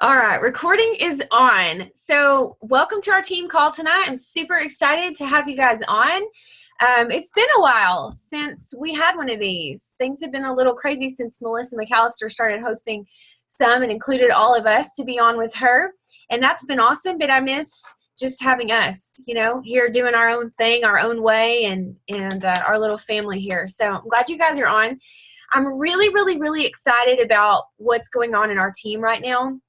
All right, recording is on. So welcome to our team call tonight. I'm super excited to have you guys on. It's been a while since we had one of these. Things have been a little crazy since Melissa McAllister started hosting some and included all of us to be on with her. And that's been awesome, but I miss just having us, here doing our own thing, our own way, and our little family here. So I'm glad you guys are on. I'm really, really, really excited about what's going on in our team right now.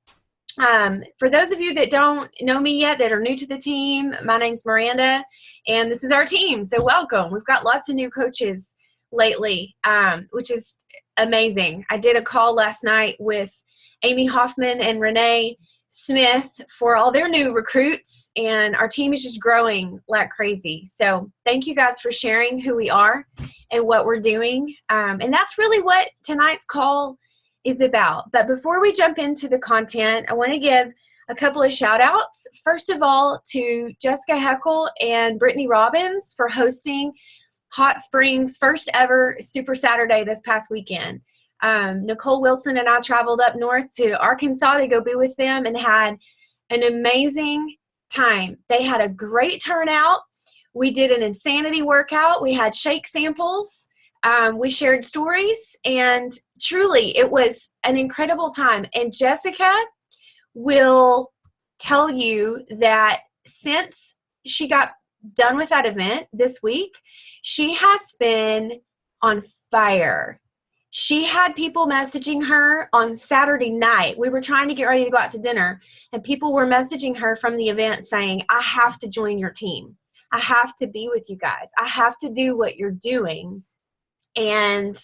For those of you that don't know me yet, that are new to the team, my name's Miranda, and this is our team. So welcome. We've got lots of new coaches lately, which is amazing. I did a call last night with Amy Hoffman and Renee Smith for all their new recruits, and our team is just growing like crazy. So thank you guys for sharing who we are and what we're doing. And that's really what tonight's call is about. But before we jump into the content, I want to give a couple of shout outs. First of all, to Jessica Heckel and Brittany Robbins for hosting Hot Springs' first ever Super Saturday this past weekend. Nicole Wilson and I traveled up north to Arkansas to go be with them and had an amazing time. They had a great turnout. We did an insanity workout. We had shake samples. We shared stories, and truly it was an incredible time. And Jessica will tell you that since she got done with that event this week, she has been on fire. She had people messaging her on Saturday night. We were trying to get ready to go out to dinner, and people were messaging her from the event saying, I have to join your team. I have to be with you guys. I have to do what you're doing. And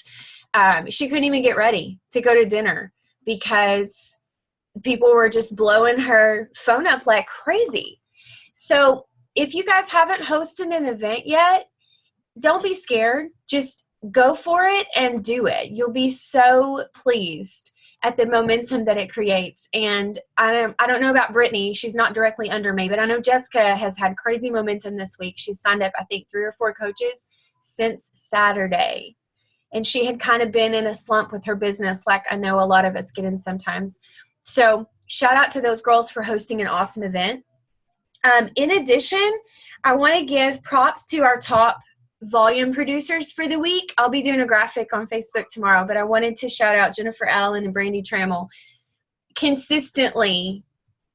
she couldn't even get ready to go to dinner because people were just blowing her phone up like crazy. So if you guys haven't hosted an event yet, don't be scared. Just go for it and do it. You'll be so pleased at the momentum that it creates. And I don't know about Brittany. She's not directly under me, but I know Jessica has had crazy momentum this week. She's signed up, I think, 3 or 4 coaches since Saturday. And she had kind of been in a slump with her business, like I know a lot of us get in sometimes. So shout out to those girls for hosting an awesome event. In addition, I want to give props to our top volume producers for the week. I'll be doing a graphic on Facebook tomorrow, but I wanted to shout out Jennifer Allen and Brandy Trammell. Consistently,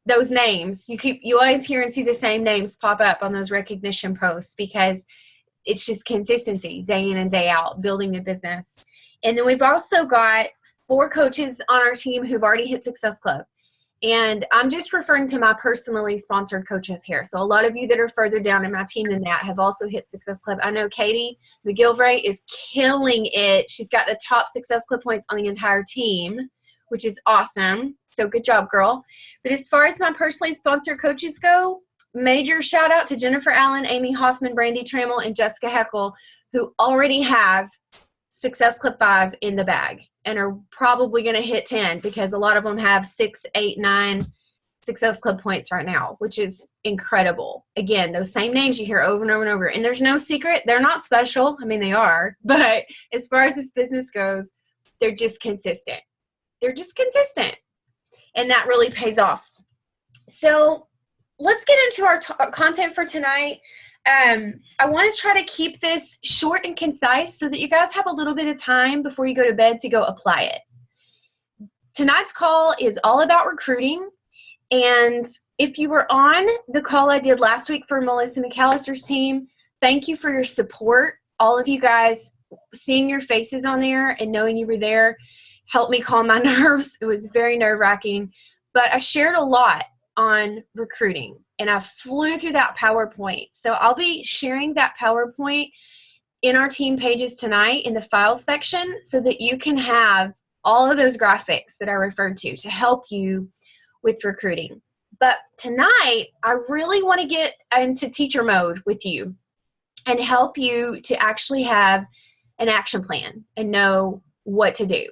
those names, you always hear and see the same names pop up on those recognition posts because it's just consistency day in and day out, building the business. And then we've also got 4 coaches on our team who've already hit Success Club. And I'm just referring to my personally sponsored coaches here. So a lot of you that are further down in my team than that have also hit Success Club. I know Katie McGilvray is killing it. She's got the top Success Club points on the entire team, which is awesome. So good job, girl. But as far as my personally sponsored coaches go, major shout out to Jennifer Allen, Amy Hoffman, Brandy Trammell, and Jessica Heckel, who already have Success Club 5 in the bag and are probably going to hit 10 because a lot of them have 6, 8, 9 Success Club points right now, which is incredible. Again, those same names you hear over and over and over. And there's no secret. They're not special. I mean, they are. But as far as this business goes, they're just consistent. They're just consistent. And that really pays off. So let's get into our content for tonight. I want to try to keep this short and concise so that you guys have a little bit of time before you go to bed to go apply it. Tonight's call is all about recruiting. And if you were on the call I did last week for Melissa McAllister's team, thank you for your support. All of you guys, seeing your faces on there and knowing you were there helped me calm my nerves. It was very nerve-wracking. But I shared a lot on recruiting, and I flew through that PowerPoint. So I'll be sharing that PowerPoint in our team pages tonight in the files section so that you can have all of those graphics that I referred to help you with recruiting. But tonight, I really want to get into teacher mode with you and help you to actually have an action plan and know what to do.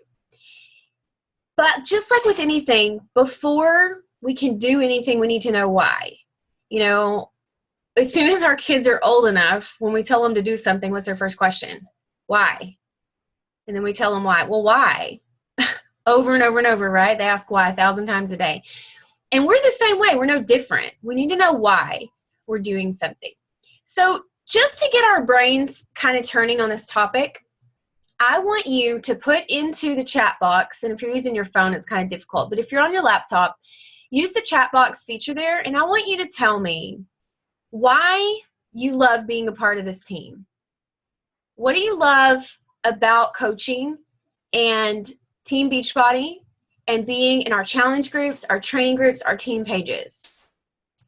But just like with anything, before we can do anything, we need to know why. You know, as soon as our kids are old enough, when we tell them to do something, what's their first question? Why? And then we tell them why. Well, why? over and over and over, right? They ask why 1,000 times a day. And we're the same way. We're no different. We need to know why we're doing something. So just to get our brains kind of turning on this topic, I want you to put into the chat box, and if you're using your phone, it's kind of difficult, but if you're on your laptop, use the chat box feature there, and I want you to tell me why you love being a part of this team. What do you love about coaching and Team Beachbody and being in our challenge groups, our training groups, our team pages?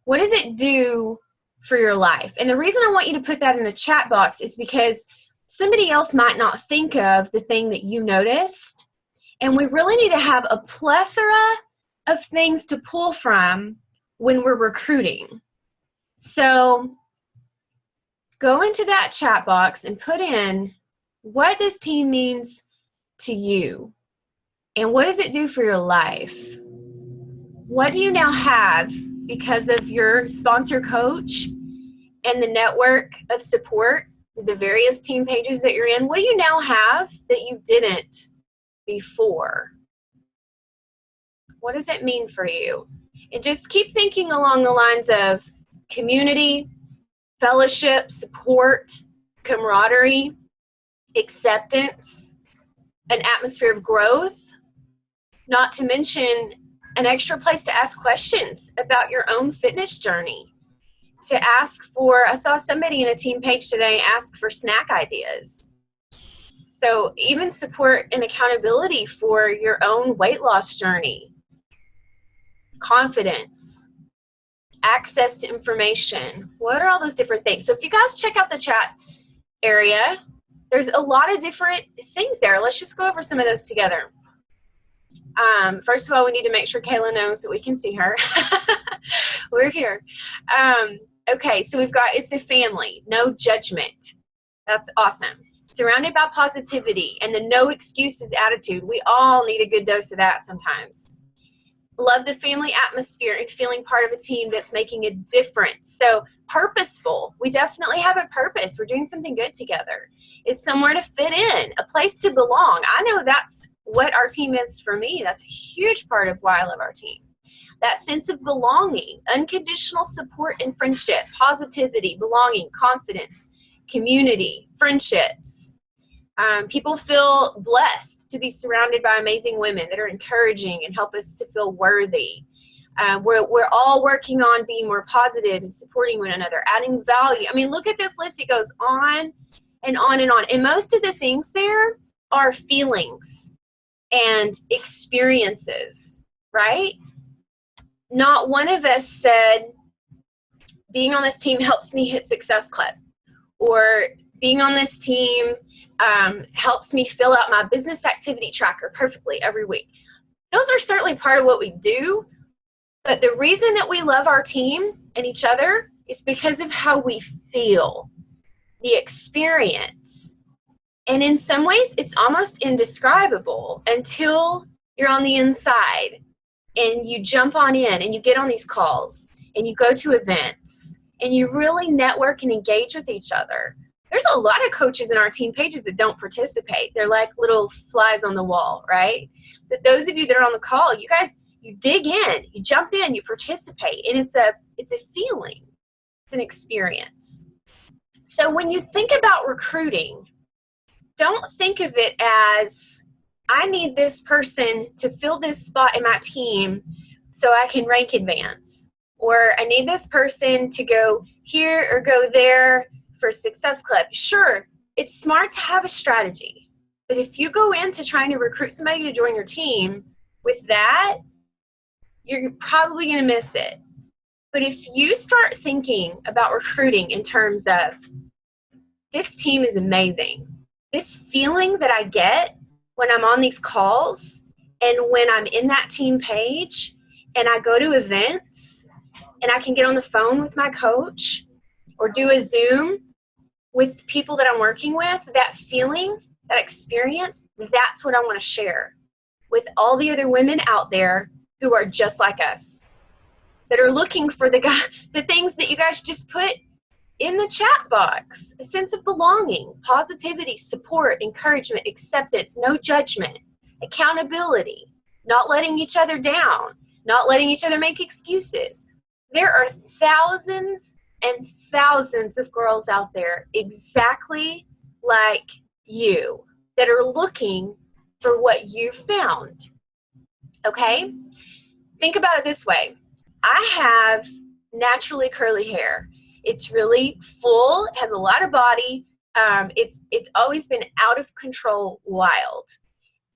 What does it do for your life? And the reason I want you to put that in the chat box is because somebody else might not think of the thing that you noticed, and we really need to have a plethora of things to pull from when we're recruiting. So go into that chat box and put in what this team means to you and what does it do for your life. What do you now have because of your sponsor coach and the network of support, the various team pages that you're in? What do you now have that you didn't before? What does it mean for you? And just keep thinking along the lines of community, fellowship, support, camaraderie, acceptance, an atmosphere of growth, not to mention an extra place to ask questions about your own fitness journey. To ask for, I saw somebody in a team page today ask for snack ideas. So even support and accountability for your own weight loss journey, confidence, access to information. What are all those different things? So if you guys check out the chat area, there's a lot of different things there. Let's just go over some of those together. First of all, we need to make sure Kayla knows that we can see her. We're here. Okay, so we've got, it's a family, no judgment. That's awesome. Surrounded by positivity and the no excuses attitude. We all need a good dose of that sometimes. Love the family atmosphere and feeling part of a team that's making a difference. So purposeful. We definitely have a purpose. We're doing something good together. It's somewhere to fit in, a place to belong. I know that's what our team is for me. That's a huge part of why I love our team. That sense of belonging, unconditional support and friendship, positivity, belonging, confidence, community, friendships. People feel blessed to be surrounded by amazing women that are encouraging and help us to feel worthy. We're all working on being more positive and supporting one another, adding value. I mean, look at this list. It goes on and on and on. And most of the things there are feelings and experiences, right? Not one of us said, being on this team helps me hit Success Club, or being on this team helps me fill out my business activity tracker perfectly every week. Those are certainly part of what we do, but the reason that we love our team and each other is because of how we feel, the experience. And in some ways, it's almost indescribable until you're on the inside and you jump on in and you get on these calls and you go to events and you really network and engage with each other. There's a lot of coaches in our team pages that don't participate. They're like little flies on the wall, right? But those of you that are on the call, you guys, you dig in, you jump in, you participate, and it's a feeling, it's an experience. So when you think about recruiting, don't think of it as, I need this person to fill this spot in my team so I can rank advance, or I need this person to go here or go there for Success Club. Sure, it's smart to have a strategy, but if you go into trying to recruit somebody to join your team with that, you're probably going to miss it. But if you start thinking about recruiting in terms of, this team is amazing, this feeling that I get when I'm on these calls and when I'm in that team page and I go to events and I can get on the phone with my coach or do a Zoom with people that I'm working with, that feeling, that experience, that's what I want to share with all the other women out there who are just like us, that are looking for the things that you guys just put in the chat box: a sense of belonging, positivity, support, encouragement, acceptance, no judgment, accountability, not letting each other down, not letting each other make excuses. There are thousands and thousands of girls out there exactly like you that are looking for what you found. Okay? Think about it this way. I have naturally curly hair. It's really full, it has a lot of body. It's always been out of control wild.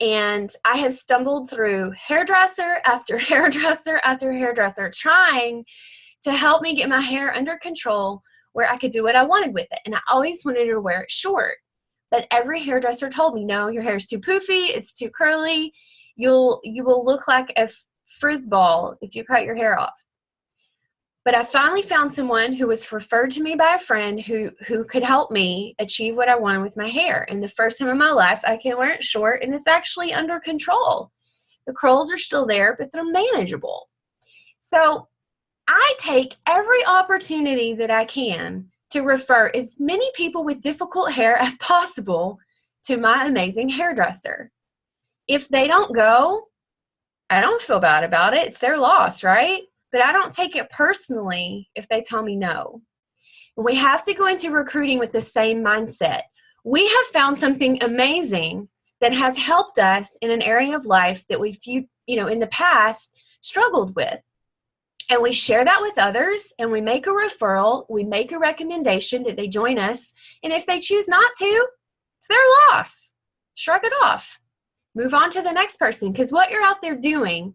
And I have stumbled through hairdresser after hairdresser after hairdresser trying to help me get my hair under control where I could do what I wanted with it. And I always wanted to wear it short. But every hairdresser told me, no, your hair is too poofy, it's too curly. You will look like a frizz ball if you cut your hair off. But I finally found someone who was referred to me by a friend who could help me achieve what I wanted with my hair. And the first time in my life, I can wear it short, and it's actually under control. The curls are still there, but they're manageable. So I take every opportunity that I can to refer as many people with difficult hair as possible to my amazing hairdresser. If they don't go, I don't feel bad about it. It's their loss, right? But I don't take it personally if they tell me no. And we have to go into recruiting with the same mindset. We have found something amazing that has helped us in an area of life that we've, in the past struggled with. And we share that with others, and we make a referral, we make a recommendation that they join us. And if they choose not to, it's their loss. Shrug it off. Move on to the next person, because what you're out there doing,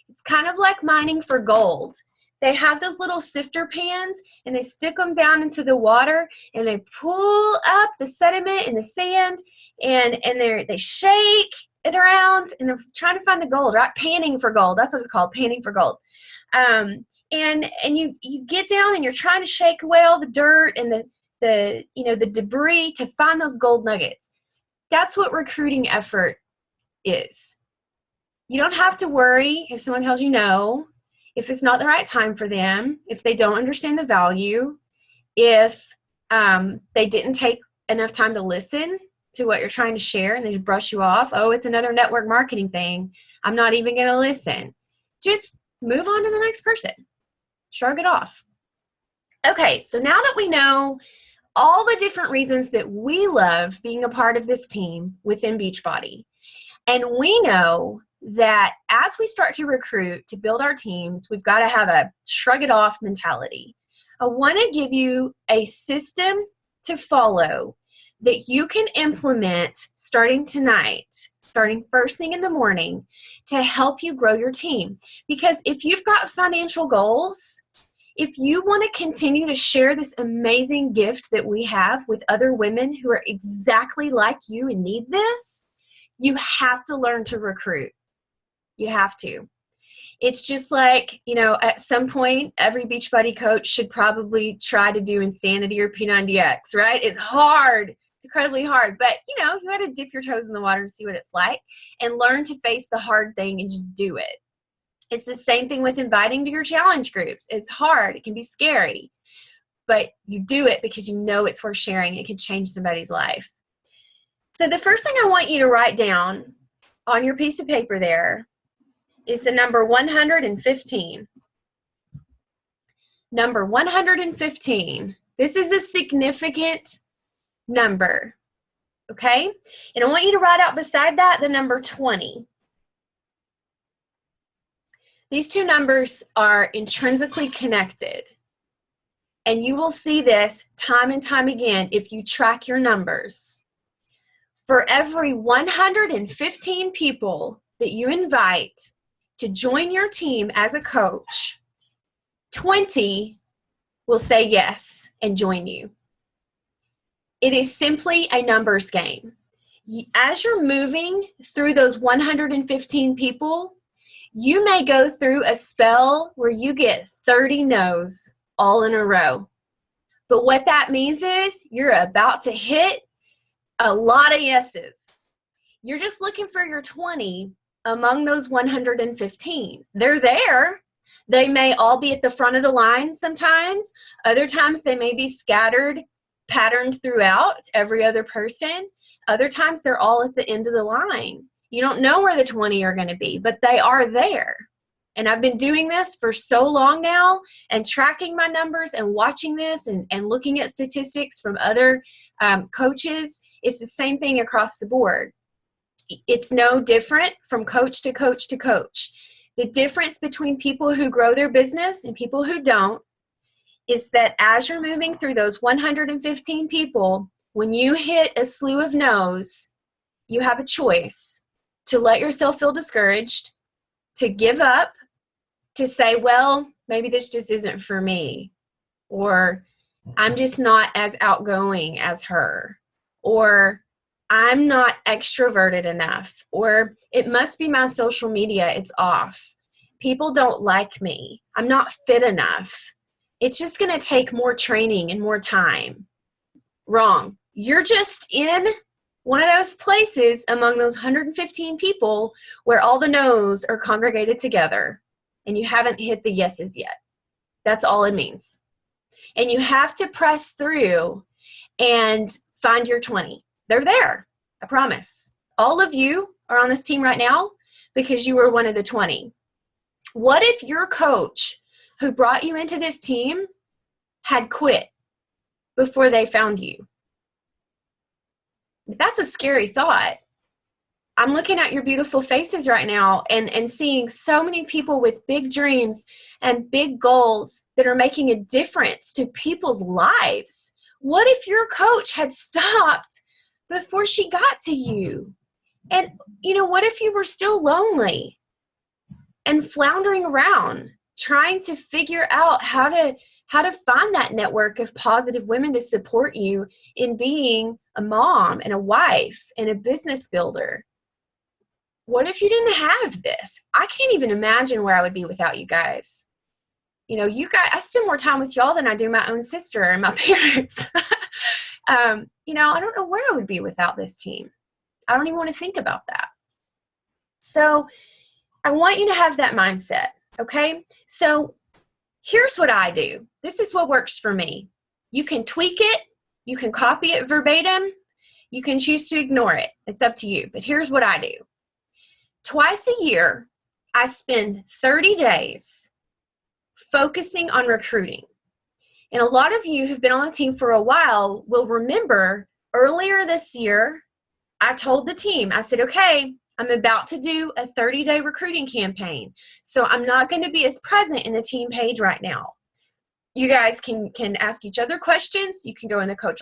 it's kind of like mining for gold. They have those little sifter pans, and they stick them down into the water, and they pull up the sediment and the sand, and they shake it around, and they're trying to find the gold, right? Panning for gold. That's what it's called, panning for gold. And you get down, and you're trying to shake away all the dirt and the debris to find those gold nuggets. That's what recruiting effort is. You don't have to worry if someone tells you no, if it's not the right time for them, if they don't understand the value, if they didn't take enough time to listen to what you're trying to share and they just brush you off. Oh, it's another network marketing thing. I'm not even going to listen. Just move on to the next person. Shrug it off. Okay, so now that we know all the different reasons that we love being a part of this team within Beachbody, and we know that as we start to recruit to build our teams, we've got to have a shrug it off mentality. I want to give you a system to follow that you can implement starting tonight, starting first thing in the morning, to help you grow your team. Because if you've got financial goals, if you want to continue to share this amazing gift that we have with other women who are exactly like you and need this, you have to learn to recruit. You have to. It's just like, at some point, every Beachbody coach should probably try to do Insanity or P90X, right? It's hard. It's incredibly hard. But, you got to dip your toes in the water to see what it's like and learn to face the hard thing and just do it. It's the same thing with inviting to your challenge groups. It's hard. It can be scary. But you do it because you know it's worth sharing. It could change somebody's life. So the first thing I want you to write down on your piece of paper there is the number 115. Number 115. This is a significant number, okay? And I want you to write out beside that the number 20. These two numbers are intrinsically connected. And you will see this time and time again if you track your numbers. For every 115 people that you invite to join your team as a coach, 20 will say yes and join you. It is simply a numbers game. As you're moving through those 115 people, you may go through a spell where you get 30 no's all in a row. But what that means is you're about to hit a lot of yeses. You're just looking for your 20 among those 115. They're there. They may all be at the front of the line sometimes. Other times they may be scattered, patterned throughout every other person. Other times they're all at the end of the line. You don't know where the 20 are going to be, but they are there. And I've been doing this for so long now and tracking my numbers and watching this and looking at statistics from other coaches. It's the same thing across the board. It's no different from coach to coach to coach. The difference between people who grow their business and people who don't is that as you're moving through those 115 people, when you hit a slew of no's, you have a choice to let yourself feel discouraged, to give up, to say, well, maybe this just isn't for me, or I'm just not as outgoing as her, or I'm not extroverted enough, or it must be my social media, it's off. People don't like me. I'm not fit enough. It's just going to take more training and more time. Wrong. You're just in one of those places among those 115 people where all the no's are congregated together and you haven't hit the yeses yet. That's all it means. And you have to press through and find your 20. They're there. I promise. All of you are on this team right now because you were one of the 20. What if your coach who brought you into this team had quit before they found you? That's a scary thought. I'm looking at your beautiful faces right now and seeing so many people with big dreams and big goals that are making a difference to people's lives. What if your coach had stopped before she got to you? And, what if you were still lonely and floundering around, trying to figure out how to find that network of positive women to support you in being a mom and a wife and a business builder? What if you didn't have this? I can't even imagine where I would be without you guys. You guys, I spend more time with y'all than I do my own sister and my parents. I don't know where I would be without this team. I don't even want to think about that. So I want you to have that mindset, okay? So here's what I do. This is what works for me. You can tweak it. You can copy it verbatim. You can choose to ignore it. It's up to you. But here's what I do. Twice a year, I spend 30 days focusing on recruiting. And a lot of you who've been on the team for a while will remember earlier this year, I told the team, I said, okay, I'm about to do a 30-day recruiting campaign. So I'm not going to be as present in the team page right now. You guys can ask each other questions. You can go in the Coach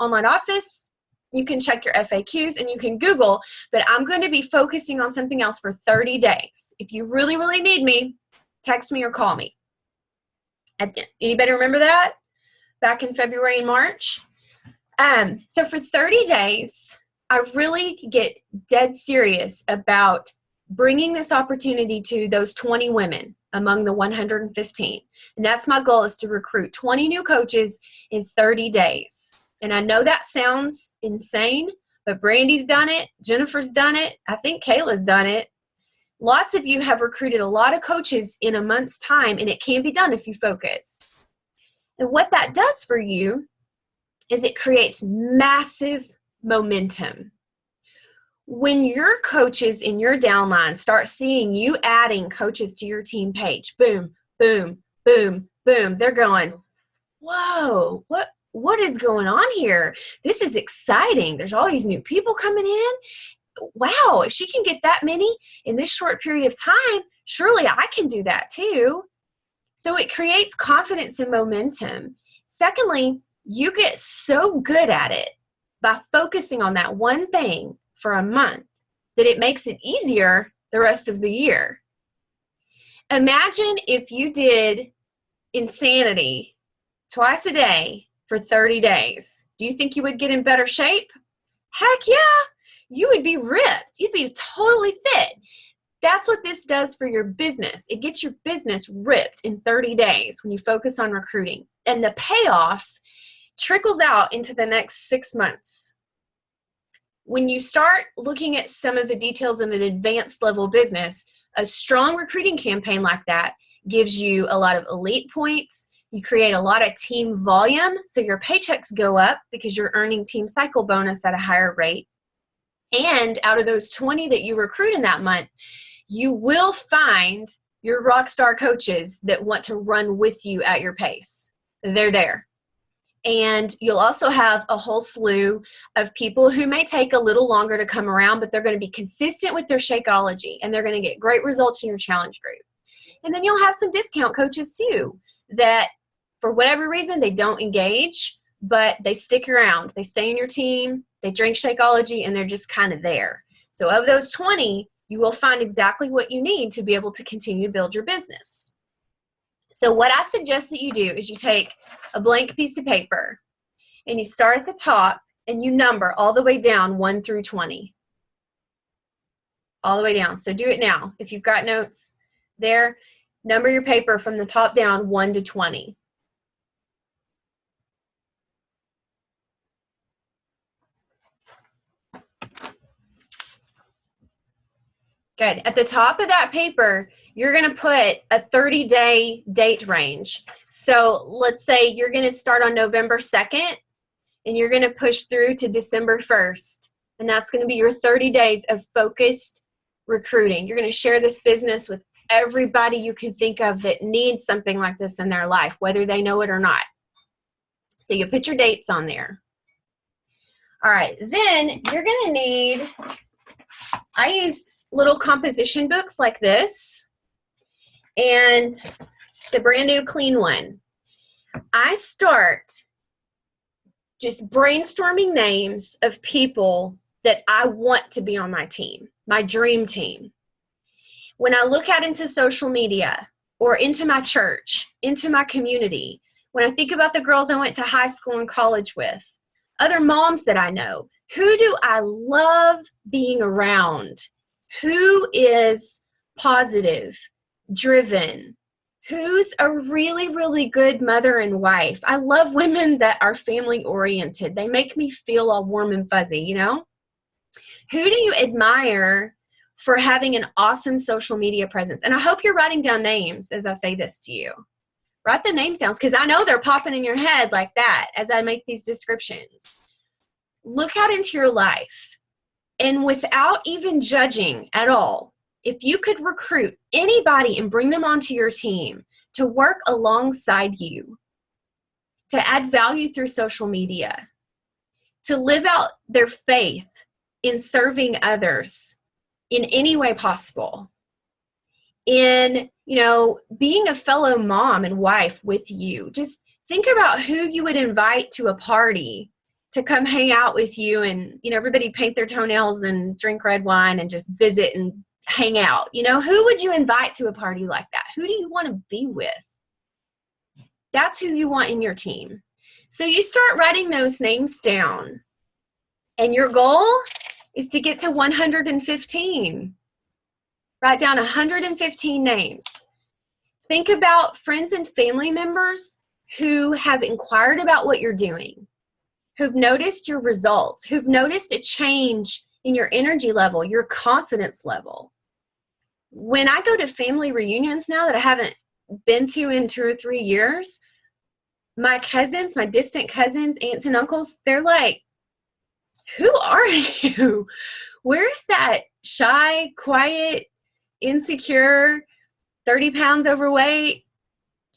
Online office. You can check your FAQs and you can Google, but I'm going to be focusing on something else for 30 days. If you really, really need me, text me or call me. Anybody remember that? Back in February and March? So for 30 days, I really get dead serious about bringing this opportunity to those 20 women among the 115. And that's my goal, is to recruit 20 new coaches in 30 days. And I know that sounds insane, but Brandy's done it. Jennifer's done it. I think Kayla's done it. Lots of you have recruited a lot of coaches in a month's time, and it can be done if you focus. And what that does for you is it creates massive momentum. When your coaches in your downline start seeing you adding coaches to your team page, boom, boom, boom, boom, they're going, whoa, what is going on here? This is exciting. There's all these new people coming in. Wow, if she can get that many in this short period of time, surely I can do that too. So it creates confidence and momentum. Secondly, you get so good at it by focusing on that one thing for a month that it makes it easier the rest of the year. Imagine if you did insanity twice a day for 30 days. Do you think you would get in better shape? Heck yeah, you would be ripped. You'd be totally fit. That's what this does for your business. It gets your business ripped in 30 days when you focus on recruiting. And the payoff trickles out into the next 6 months. When you start looking at some of the details of an advanced level business, a strong recruiting campaign like that gives you a lot of elite points. You create a lot of team volume, so your paychecks go up because you're earning team cycle bonus at a higher rate. And out of those 20 that you recruit in that month, you will find your rock star coaches that want to run with you at your pace. They're there. And you'll also have a whole slew of people who may take a little longer to come around, but they're going to be consistent with their Shakeology, and they're going to get great results in your challenge group. And then you'll have some discount coaches too that for whatever reason they don't engage, but they stick around. They stay in your team, they drink Shakeology, and they're just kind of there. So of those 20, you will find exactly what you need to be able to continue to build your business. So what I suggest that you do is you take a blank piece of paper and you start at the top and you number all the way down 1 through 20. All the way down. So do it now. If you've got notes there, number your paper from the top down 1 to 20. Good. At the top of that paper, you're going to put a 30-day date range. So let's say you're going to start on November 2nd and you're going to push through to December 1st. And that's going to be your 30 days of focused recruiting. You're going to share this business with everybody you can think of that needs something like this in their life, whether they know it or not. So you put your dates on there. All right, then you're going to need, I use little composition books like this and the brand new clean one. I start just brainstorming names of people that I want to be on my team, my dream team. When I look out into social media or into my church, into my community, when I think about the girls I went to high school and college with, other moms that I know, who do I love being around? Who is positive, driven? Who's a really, really good mother and wife? I love women that are family oriented. They make me feel all warm and fuzzy, you know? Who do you admire for having an awesome social media presence? And I hope you're writing down names as I say this to you. Write the names down because I know they're popping in your head like that as I make these descriptions. Look out into your life. And without even judging at all, if you could recruit anybody and bring them onto your team to work alongside you, to add value through social media, to live out their faith in serving others in any way possible, in, being a fellow mom and wife with you, just think about who you would invite to a party to come hang out with you and, everybody paint their toenails and drink red wine and just visit and hang out. Who would you invite to a party like that? Who do you want to be with? That's who you want in your team. So you start writing those names down. And your goal is to get to 115. Write down 115 names. Think about friends and family members who have inquired about what you're doing, who've noticed your results, who've noticed a change in your energy level, your confidence level. When I go to family reunions now that I haven't been to in 2 or 3 years, my cousins, my distant cousins, aunts and uncles, they're like, who are you? Where's that shy, quiet, insecure, 30 pounds overweight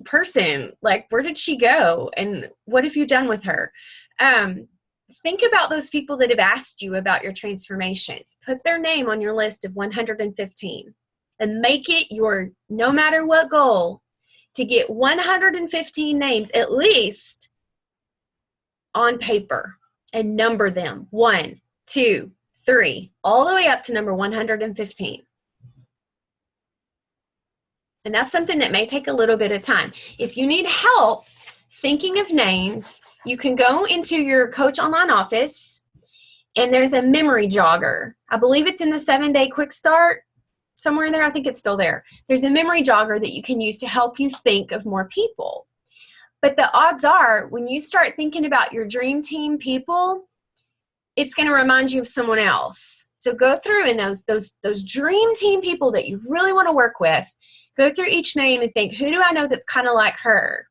person? Like, where did she go? And what have you done with her? Think about those people that have asked you about your transformation. Put their name on your list of 115 and make it your no matter what goal to get 115 names at least on paper and number them 1, 2, 3, all the way up to number 115. And that's something that may take a little bit of time. If you need help thinking of names, you can go into your Coach Online office and there's a memory jogger. I believe it's in the 7-day quick start somewhere in there. I think it's still there. There's a memory jogger that you can use to help you think of more people. But the odds are when you start thinking about your dream team people, it's going to remind you of someone else. So go through and those dream team people that you really want to work with, go through each name and think, who do I know that's kind of like her?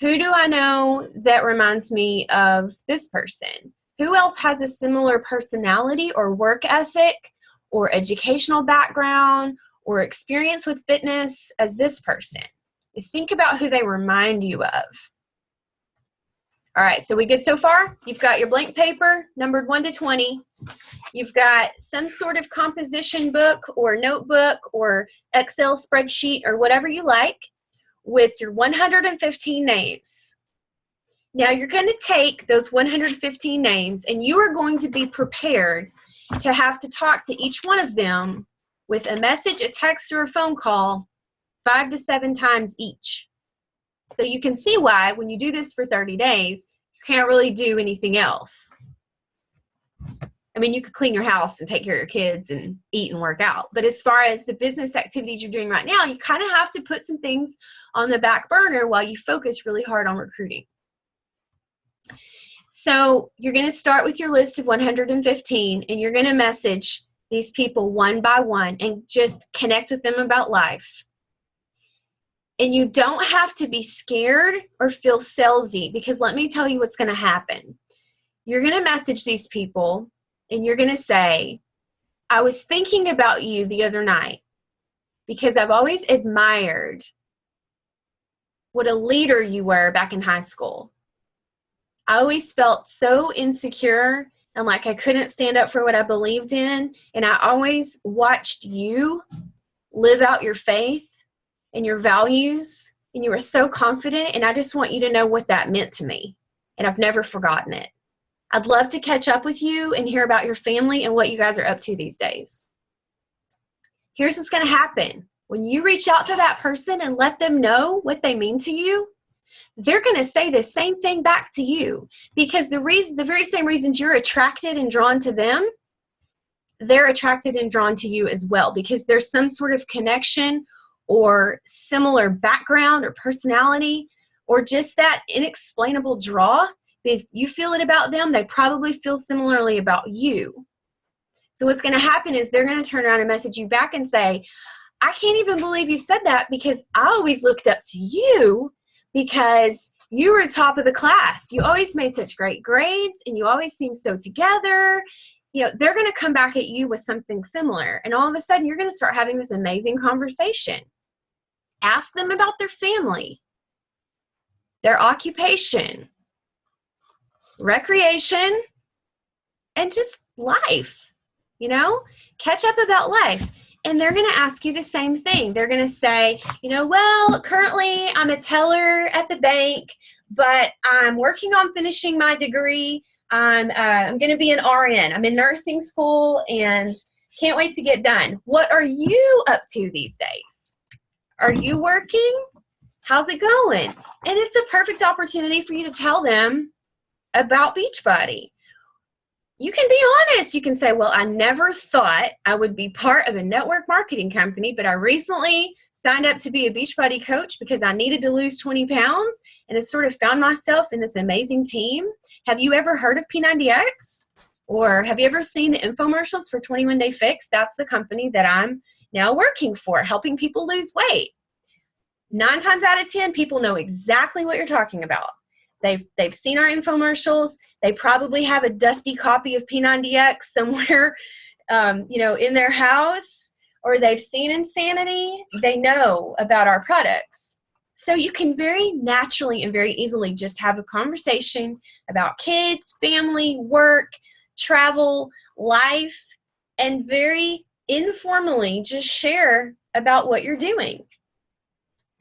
Who do I know that reminds me of this person? Who else has a similar personality or work ethic or educational background or experience with fitness as this person? Think about who they remind you of. All right, so we good so far? You've got your blank paper, numbered 1 to 20. You've got some sort of composition book or notebook or Excel spreadsheet or whatever you like with your 115 names. Now you're going to take those 115 names and you are going to be prepared to have to talk to each one of them with a message, a text, or a phone call 5 to 7 times each. So you can see why when you do this for 30 days, you can't really do anything else. I mean, you could clean your house and take care of your kids and eat and work out. But as far as the business activities you're doing right now, you kind of have to put some things on the back burner while you focus really hard on recruiting. So you're going to start with your list of 115 and you're going to message these people one by one and just connect with them about life. And you don't have to be scared or feel salesy, because let me tell you what's going to happen. You're going to message these people and you're going to say, I was thinking about you the other night because I've always admired what a leader you were back in high school. I always felt so insecure and like I couldn't stand up for what I believed in. And I always watched you live out your faith and your values, and you were so confident, and I just want you to know what that meant to me, and I've never forgotten it. I'd love to catch up with you and hear about your family and what you guys are up to these days. Here's what's going to happen. When you reach out to that person and let them know what they mean to you, they're going to say the same thing back to you, because the very same reasons you're attracted and drawn to them, they're attracted and drawn to you as well, because there's some sort of connection or similar background or personality or just that inexplainable draw. If you feel it about them, they probably feel similarly about you. So what's going to happen is they're going to turn around and message you back and say, I can't even believe you said that, because I always looked up to you because you were top of the class. You always made such great grades and you always seemed so together. You know, they're going to come back at you with something similar. And all of a sudden you're going to start having this amazing conversation. Ask them about their family, their occupation, recreation, and just life, you know, catch up about life. And they're going to ask you the same thing. They're going to say, you know, well, currently I'm a teller at the bank, but I'm working on finishing my degree. I'm going to be an RN. I'm in nursing school and can't wait to get done. What are you up to these days? Are you working? How's it going? And it's a perfect opportunity for you to tell them about Beachbody. You can be honest. You can say, well, I never thought I would be part of a network marketing company, but I recently signed up to be a Beachbody coach because I needed to lose 20 pounds and have sort of found myself in this amazing team. Have you ever heard of P90X? Or have you ever seen the infomercials for 21 Day Fix? That's the company that I'm now working for, helping people lose weight. 9 times out of 10, people know exactly what you're talking about. They've seen our infomercials. They probably have a dusty copy of P90X somewhere, in their house, or they've seen Insanity. They know about our products. So you can very naturally and very easily just have a conversation about kids, family, work, travel, life, and very informally just share about what you're doing.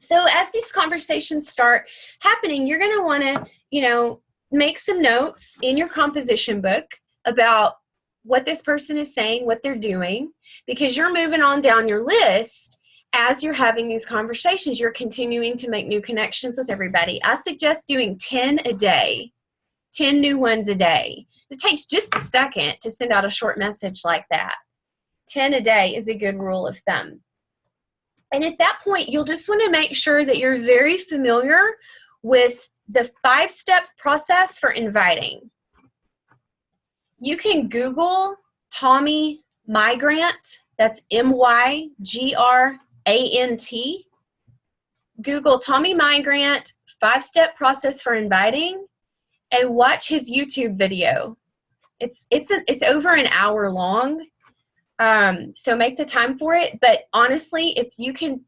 So as these conversations start happening, you're going to want to, make some notes in your composition book about what this person is saying, what they're doing, because you're moving on down your list as you're having these conversations. You're continuing to make new connections with everybody. I suggest doing 10 a day, 10 new ones a day. It takes just a second to send out a short message like that. 10 a day is a good rule of thumb. And at that point, you'll just want to make sure that you're very familiar with the 5-step process for inviting. You can Google Tommy Migrant. That's Mygrant. Google Tommy Migrant 5-step process for inviting and watch his YouTube video It's over an hour long. So make the time for it. But honestly, if you can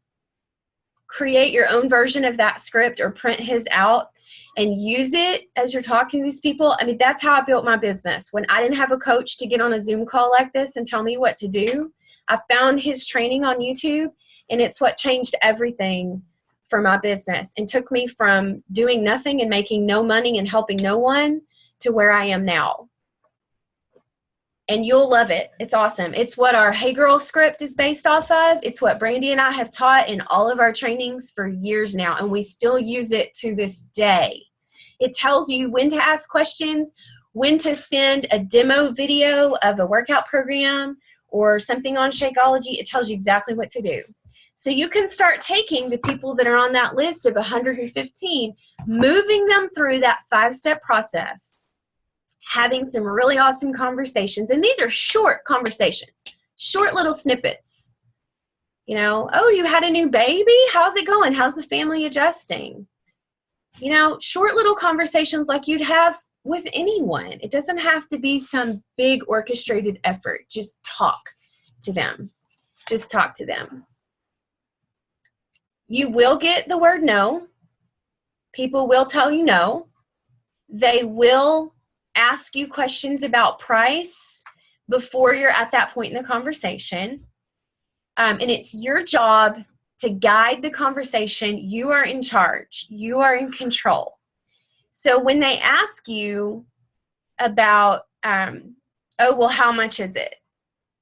create your own version of that script or print his out and use it as you're talking to these people. I mean, that's how I built my business. When I didn't have a coach to get on a Zoom call like this and tell me what to do, I found his training on YouTube, and it's what changed everything for my business and took me from doing nothing and making no money and helping no one to where I am now. And you'll love it. It's awesome. It's what our Hey Girl script is based off of. It's what Brandy and I have taught in all of our trainings for years now, and we still use it to this day. It tells you when to ask questions, when to send a demo video of a workout program or something on Shakeology. It tells you exactly what to do. So you can start taking the people that are on that list of 115, moving them through that 5-step process, having some really awesome conversations. And these are short conversations, short little snippets. You know, oh, you had a new baby? How's it going? How's the family adjusting? You know, short little conversations like you'd have with anyone. It doesn't have to be some big orchestrated effort. Just talk to them. Just talk to them. You will get the word no. People will tell you no. They will ask you questions about price before you're at that point in the conversation. And it's your job to guide the conversation. You are in charge. You are in control. So when they ask you about, oh, well, how much is it?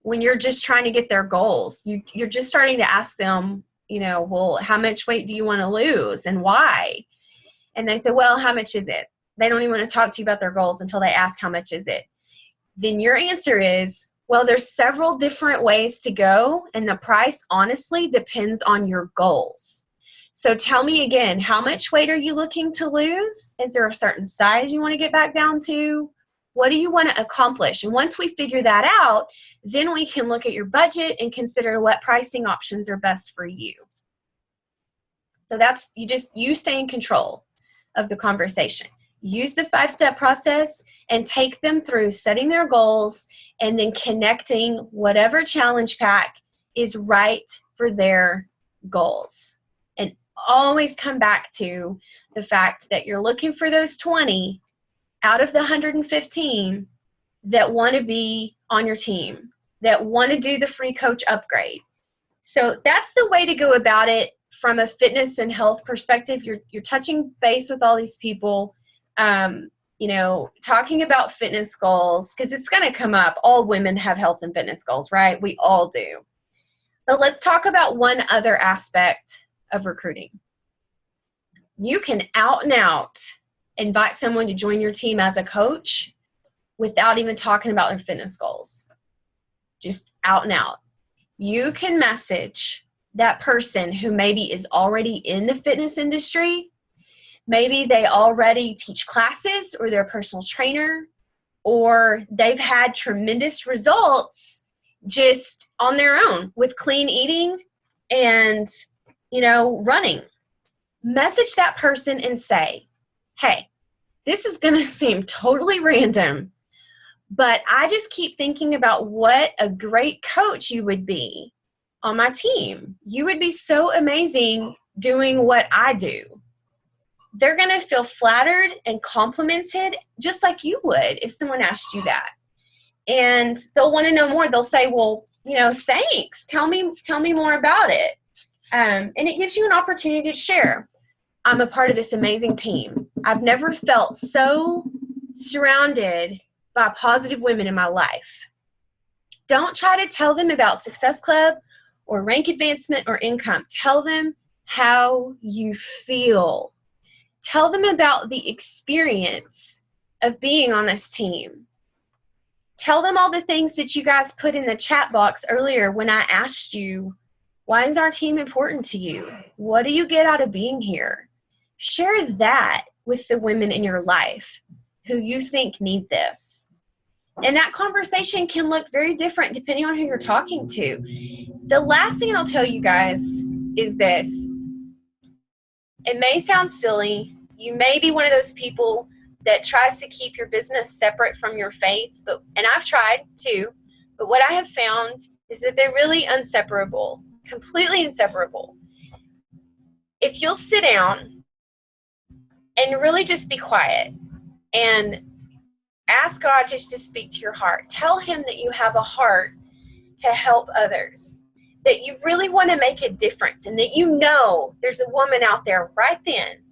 When you're just trying to get their goals, you're just starting to ask them, you know, well, how much weight do you want to lose and why? And they say, well, how much is it? They don't even want to talk to you about their goals until they ask how much is it. Then your answer is, well, there's several different ways to go, and the price honestly depends on your goals. So tell me again, how much weight are you looking to lose? Is there a certain size you want to get back down to? What do you want to accomplish? And once we figure that out, then we can look at your budget and consider what pricing options are best for you. So that's, you stay in control of the conversation. Use the 5-step process and take them through setting their goals and then connecting whatever challenge pack is right for their goals. And always come back to the fact that you're looking for those 20 out of the 115 that want to be on your team, that want to do the free coach upgrade. So that's the way to go about it from a fitness and health perspective. You're touching base with all these people. You know, talking about fitness goals, because it's going to come up. All women have health and fitness goals, right? We all do. But let's talk about one other aspect of recruiting. You can out and out invite someone to join your team as a coach without even talking about their fitness goals. Just out and out. You can message that person who maybe is already in the fitness industry. Maybe they already teach classes, or they're a personal trainer, or they've had tremendous results just on their own with clean eating and, you know, running. Message that person and say, hey, this is going to seem totally random, but I just keep thinking about what a great coach you would be on my team. You would be so amazing doing what I do. They're going to feel flattered and complimented just like you would if someone asked you that. And they'll want to know more. They'll say, well, you know, thanks. Tell me more about it. And it gives you an opportunity to share. I'm a part of this amazing team. I've never felt so surrounded by positive women in my life. Don't try to tell them about Success Club or rank advancement or income. Tell them how you feel. Tell them about the experience of being on this team. Tell them all the things that you guys put in the chat box earlier when I asked you, why is our team important to you? What do you get out of being here? Share that with the women in your life who you think need this. And that conversation can look very different depending on who you're talking to. The last thing I'll tell you guys is this. It may sound silly. You may be one of those people that tries to keep your business separate from your faith, and I've tried too, but what I have found is that they're really inseparable, completely inseparable. If you'll sit down and really just be quiet and ask God just to speak to your heart, tell him that you have a heart to help others, that you really want to make a difference, and that you know there's a woman out there right then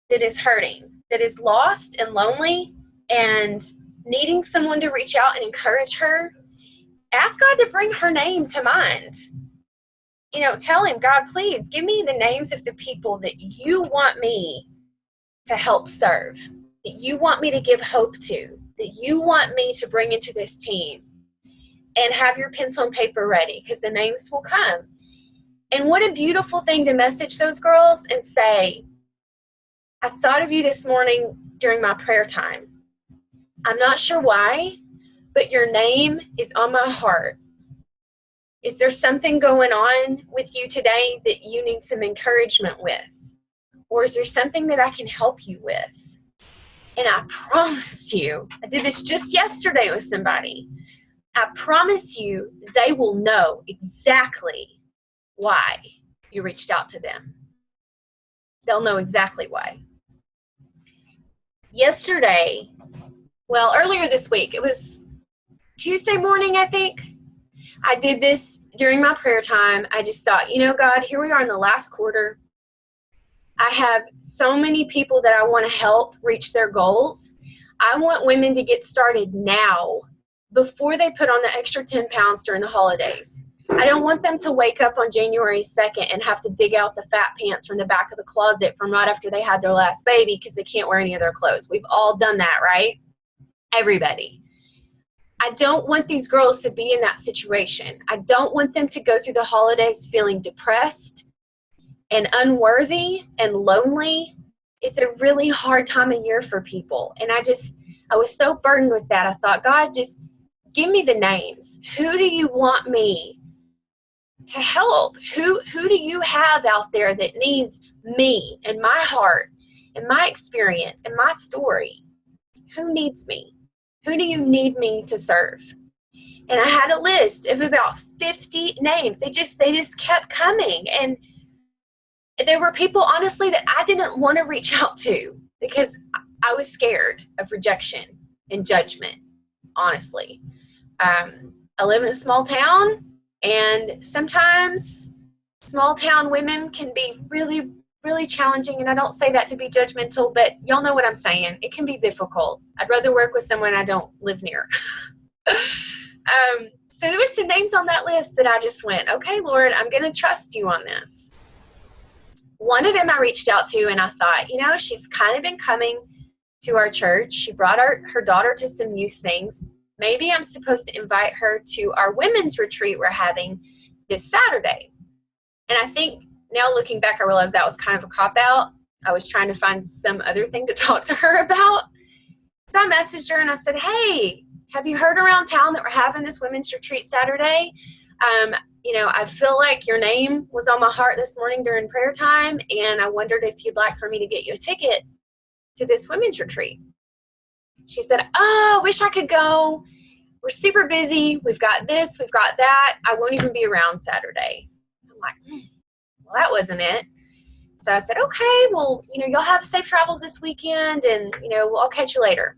that is hurting, that is lost and lonely and needing someone to reach out and encourage her. Ask God to bring her name to mind. You know, tell him, God, please give me the names of the people that you want me to help serve, that you want me to give hope to, that you want me to bring into this team. And have your pencil and paper ready, because the names will come. And what a beautiful thing to message those girls and say, I thought of you this morning during my prayer time. I'm not sure why, but your name is on my heart. Is there something going on with you today that you need some encouragement with? Or is there something that I can help you with? And I promise you, I did this just yesterday with somebody. I promise you, they will know exactly why you reached out to them. They'll know exactly why. Yesterday, earlier this week, it was Tuesday morning, I think. I did this during my prayer time. I just thought, God, here we are in the last quarter. I have so many people that I want to help reach their goals. I want women to get started now, before they put on the extra 10 pounds during the holidays. I don't want them to wake up on January 2nd and have to dig out the fat pants from the back of the closet from right after they had their last baby because they can't wear any of their clothes. We've all done that, right? Everybody. I don't want these girls to be in that situation. I don't want them to go through the holidays feeling depressed and unworthy and lonely. It's a really hard time of year for people. And I was so burdened with that. I thought, God, just give me the names. Who do you want me to help? Who do you have out there that needs me and my heart and my experience and my story? Who needs me? Who do you need me to serve? And I had a list of about 50 names. They just kept coming. And there were people, honestly, that I didn't want to reach out to because I was scared of rejection and judgment, honestly. I live in a small town, and sometimes small town women can be really, really challenging. And I don't say that to be judgmental, but y'all know what I'm saying. It can be difficult. I'd rather work with someone I don't live near. So there were some names on that list that I just went, okay, Lord, I'm going to trust you on this. One of them I reached out to, and I thought, she's kind of been coming to our church. She brought her daughter to some youth things. Maybe I'm supposed to invite her to our women's retreat we're having this Saturday. And I think now looking back, I realized that was kind of a cop-out. I was trying to find some other thing to talk to her about. So I messaged her and I said, hey, have you heard around town that we're having this women's retreat Saturday? I feel like your name was on my heart this morning during prayer time, and I wondered if you'd like for me to get you a ticket to this women's retreat. She said, oh, I wish I could go. We're super busy. We've got this, we've got that. I won't even be around Saturday. I'm like, well, that wasn't it. So I said, okay, well, you'll have safe travels this weekend, and, I'll catch you later.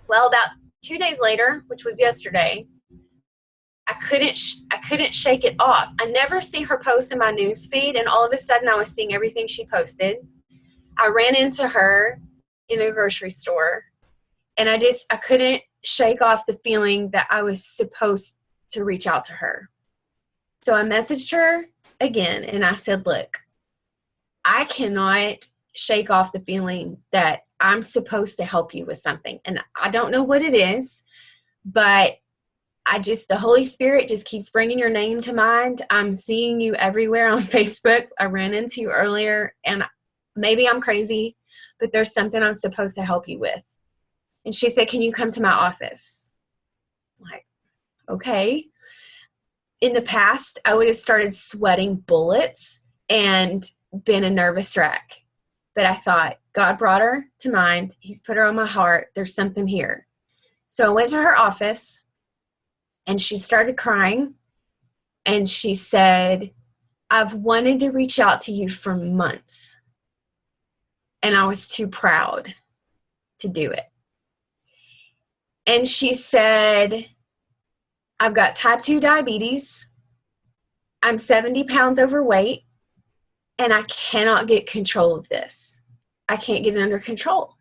Well, about 2 days later, which was yesterday, I couldn't shake it off. I never see her post in my news feed, and all of a sudden I was seeing everything she posted. I ran into her in the grocery store, and I couldn't shake off the feeling that I was supposed to reach out to her. So I messaged her again, and I said, look, I cannot shake off the feeling that I'm supposed to help you with something. And I don't know what it is, but the Holy Spirit just keeps bringing your name to mind. I'm seeing you everywhere on Facebook. I ran into you earlier, and maybe I'm crazy, but there's something I'm supposed to help you with. And she said, can you come to my office? I'm like, okay. In the past, I would have started sweating bullets and been a nervous wreck. but I thought, God brought her to mind. He's put her on my heart. There's something here. So I went to her office, and she started crying, and she said, I've wanted to reach out to you for months, and I was too proud to do it. And she said, I've got type 2 diabetes. I'm 70 pounds overweight, and I cannot get control of this. I can't get it under control.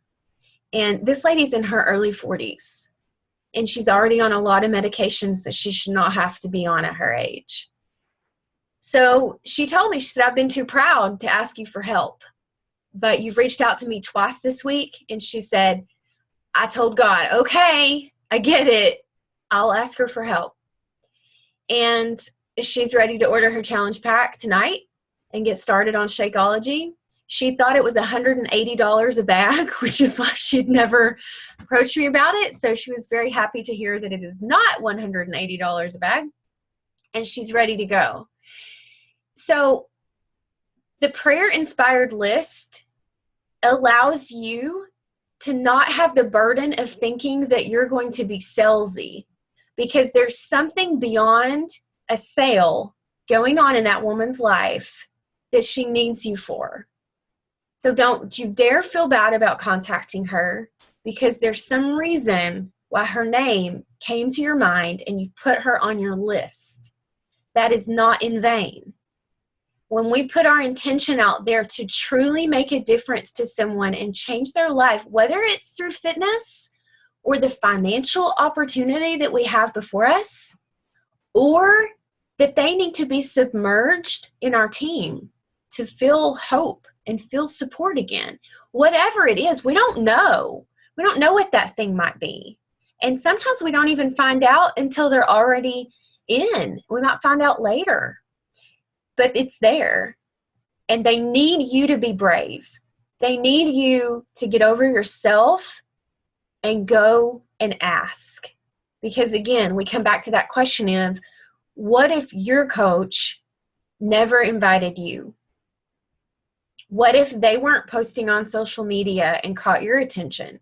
And this lady's in her early 40s, and she's already on a lot of medications that she should not have to be on at her age. So she told me, she said, I've been too proud to ask you for help, but you've reached out to me twice this week. And she said, I told God, okay, I get it. I'll ask her for help. And she's ready to order her challenge pack tonight and get started on Shakeology. She thought it was $180 a bag, which is why she'd never approached me about it. So she was very happy to hear that it is not $180 a bag, and she's ready to go. So the prayer-inspired list allows you to not have the burden of thinking that you're going to be salesy, because there's something beyond a sale going on in that woman's life that she needs you for. So don't you dare feel bad about contacting her, because there's some reason why her name came to your mind and you put her on your list. That is not in vain. When we put our intention out there to truly make a difference to someone and change their life, whether it's through fitness or the financial opportunity that we have before us, or that they need to be submerged in our team to feel hope and feel support again. Whatever it is, we don't know. We don't know what that thing might be. And sometimes we don't even find out until they're already in. We might find out later. But it's there. And they need you to be brave. They need you to get over yourself and go and ask. Because again, we come back to that question of, what if your coach never invited you? What if they weren't posting on social media and caught your attention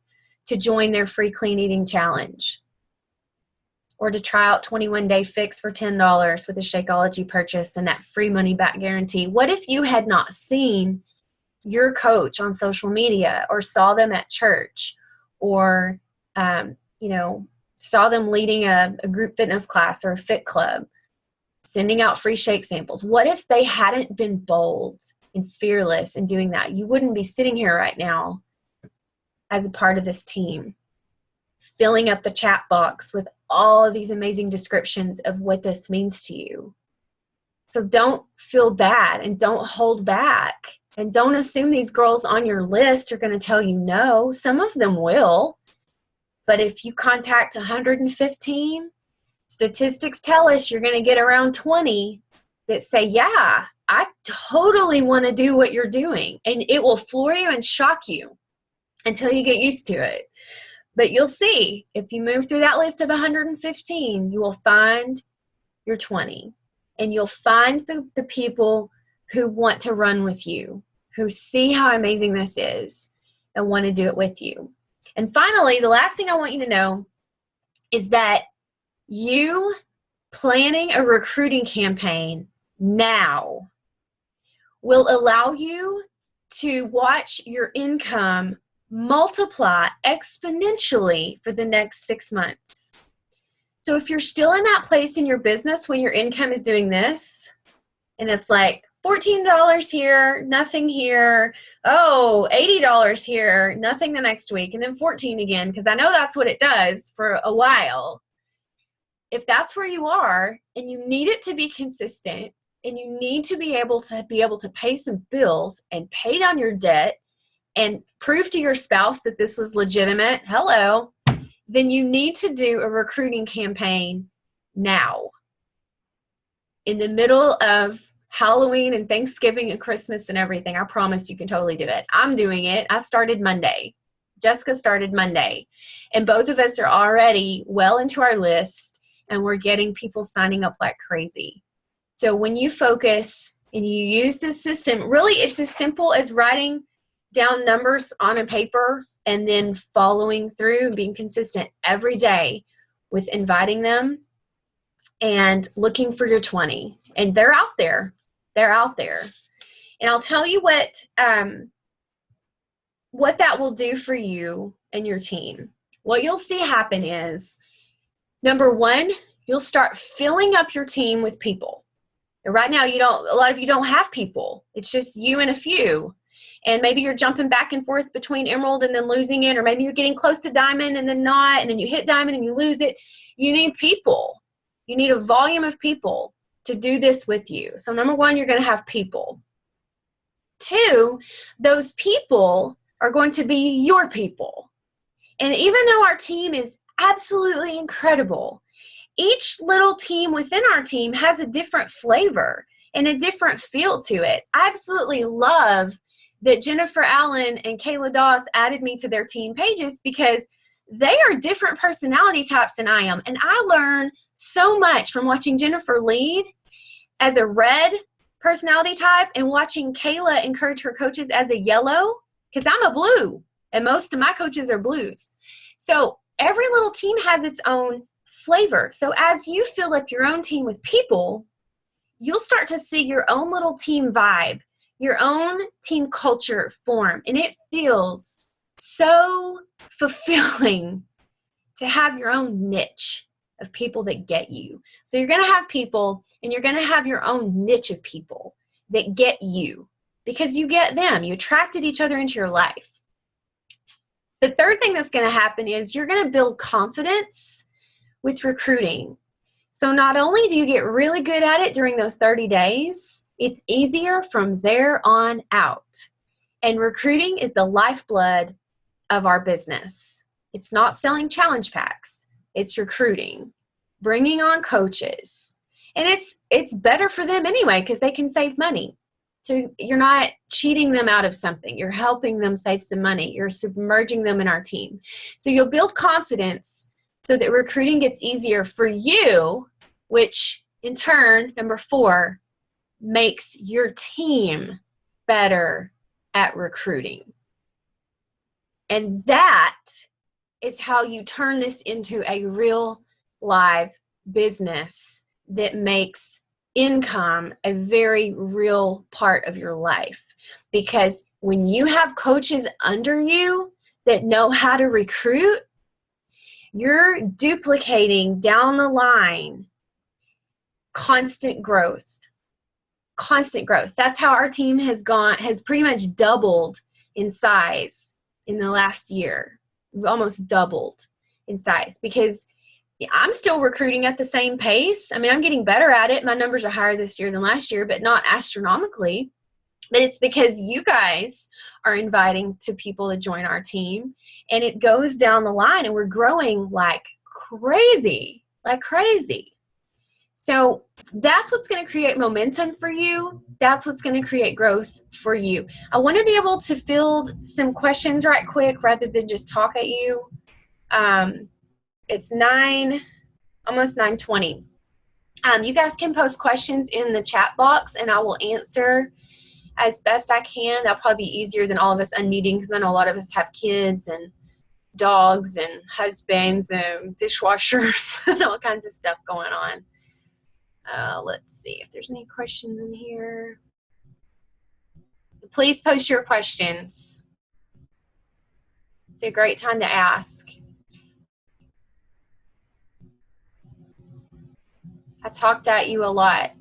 to join their free clean eating challenge? Or to try out 21-day fix for $10 with a Shakeology purchase and that free money back guarantee? What if you had not seen your coach on social media, or saw them at church, or saw them leading a group fitness class or a fit club, sending out free shake samples? What if they hadn't been bold and fearless in doing that? You wouldn't be sitting here right now as a part of this team, filling up the chat box with all of these amazing descriptions of what this means to you. So don't feel bad, and don't hold back, and don't assume these girls on your list are going to tell you no. Some of them will, but if you contact 115, statistics tell us you're going to get around 20 that say, yeah, I totally want to do what you're doing. And it will floor you and shock you until you get used to it. But you'll see, if you move through that list of 115, you will find your 20. And you'll find the people who want to run with you, who see how amazing this is and want to do it with you. And finally, the last thing I want you to know is that you planning a recruiting campaign now will allow you to watch your income multiply exponentially for the next 6 months. So if you're still in that place in your business when your income is doing this, and it's like $14 here, nothing here, oh, $80 here, nothing the next week, and then 14 again, because I know that's what it does for a while. If that's where you are, and you need it to be consistent, and you need to be able to pay some bills and pay down your debt and prove to your spouse that this is legitimate, then you need to do a recruiting campaign now. In the middle of Halloween and Thanksgiving and Christmas and everything, I promise you can totally do it. I'm doing it. I started Monday. Jessica started Monday. And both of us are already well into our list, and we're getting people signing up like crazy. So when you focus and you use this system, really it's as simple as writing down numbers on a paper and then following through and being consistent every day with inviting them and looking for your 20. And they're out there. They're out there. And I'll tell you what that will do for you and your team. What you'll see happen is, number one, you'll start filling up your team with people. And right now, a lot of you don't have people. It's just you and a few. And maybe you're jumping back and forth between emerald and then losing it, or maybe you're getting close to diamond and then not, and then you hit diamond and you lose it. You need people. You need a volume of people to do this with you. So number one, you're going to have people. Two, those people are going to be your people. And even though our team is absolutely incredible, each little team within our team has a different flavor and a different feel to it. I absolutely love that Jennifer Allen and Kayla Doss added me to their team pages because they are different personality types than I am. And I learn so much from watching Jennifer lead as a red personality type and watching Kayla encourage her coaches as a yellow, because I'm a blue and most of my coaches are blues. So every little team has its own flavor. So as you fill up your own team with people, you'll start to see your own little team vibe, your own team culture form. And it feels so fulfilling to have your own niche of people that get you. So you're going to have people and you're going to have your own niche of people that get you because you get them. You attracted each other into your life. The third thing that's going to happen is you're going to build confidence with recruiting. So not only do you get really good at it during those 30 days, it's easier from there on out. And recruiting is the lifeblood of our business. It's not selling challenge packs. It's recruiting, bringing on coaches. And it's better for them anyway because they can save money. So you're not cheating them out of something. You're helping them save some money. You're submerging them in our team. So you'll build confidence so that recruiting gets easier for you, which in turn, number 4, makes your team better at recruiting. And that is how you turn this into a real live business that makes income a very real part of your life. Because when you have coaches under you that know how to recruit, you're duplicating down the line constant growth. Constant growth. That's how our team has pretty much doubled in size in the last year. We've almost doubled in size because I'm still recruiting at the same pace. I mean, I'm getting better at it. My numbers are higher this year than last year, but not astronomically. But it's because you guys are inviting to people to join our team, and it goes down the line, and we're growing like crazy, like crazy. So that's what's going to create momentum for you. That's what's going to create growth for you. I want to be able to field some questions right quick rather than just talk at you. It's almost 9:20. You guys can post questions in the chat box, and I will answer as best I can. That'll probably be easier than all of us unmuting because I know a lot of us have kids and dogs and husbands and dishwashers and all kinds of stuff going on. Let's see if there's any questions in here. Please post your questions. It's a great time to ask. I talked at you a lot.